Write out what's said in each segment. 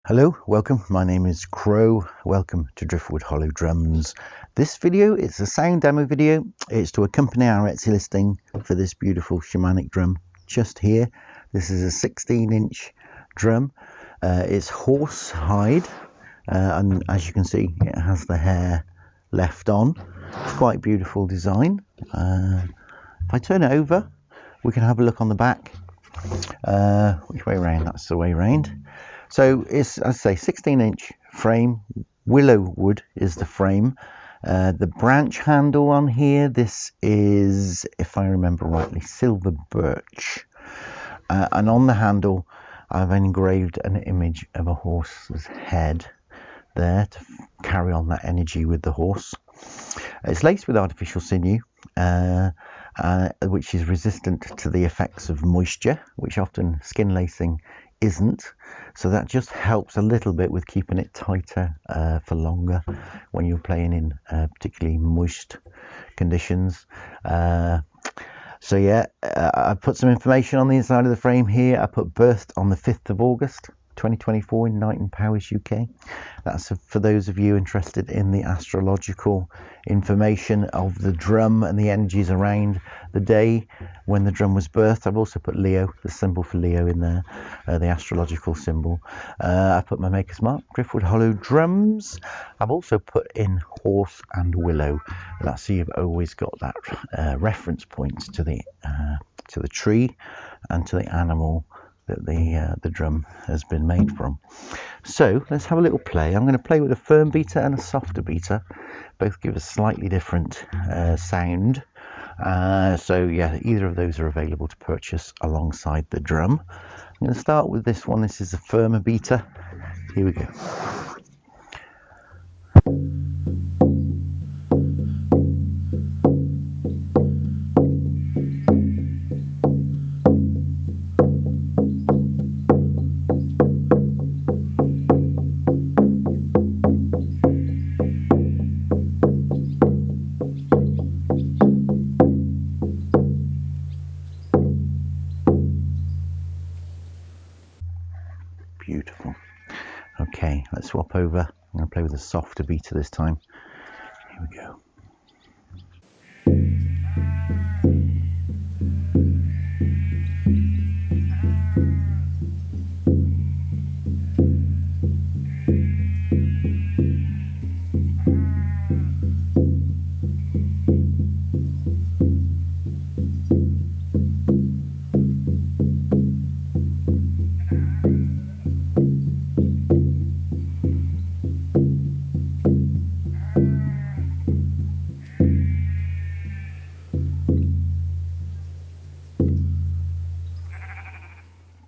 Hello, welcome. My name is Crow. Welcome to Driftwood Hollow Drums. This video is a sound demo video. It's to accompany our Etsy listing for this beautiful shamanic drum just here. This is a 16-inch drum. It's horse hide, and as you can see, it has the hair left on. It's quite a beautiful design. If I turn it over, we can have a look on the back. Which way round? That's the way round. So it's, as I say, 16-inch frame. Willow wood is the frame. The branch handle on here, this is, if I remember rightly, silver birch. And on the handle, I've engraved an image of a horse's head there to carry on that energy with the horse. It's laced with artificial sinew, which is resistant to the effects of moisture, which often skin lacing isn't. So that just helps a little bit with keeping it tighter for longer when you're playing in particularly moist conditions. So yeah, I put some information on the inside of the frame here. I put birthed on the 5th of August 2024 in Knighton Powys, UK. That's for those of you interested in the astrological information of the drum and the energies around the day when the drum was birthed. I've also put Leo, the symbol for Leo, in there, the astrological symbol. I put my maker's mark, Driftwood Hollow Drums. I've also put in horse and willow. That's so you've always got that reference point to the tree and to the animal that the drum has been made from. So let's have a little play. I'm going to play with a firm beater and a softer beater. Both give a slightly different sound. So yeah, either of those are available to purchase alongside the drum. I'm going to start with this one. This is a firmer beater. Here we go. Beautiful. Okay, let's swap over. I'm going to play with a softer beater this time. Here we go.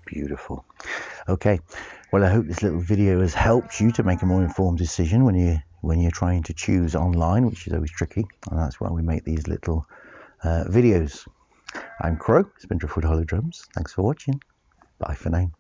Beautiful. Okay, well, I hope this little video has helped you to make a more informed decision when you're trying to choose online, which is always tricky, and that's why we make these little videos. I'm Crow. It's been Driftwood Hollow Drums. Thanks for watching. Bye for now.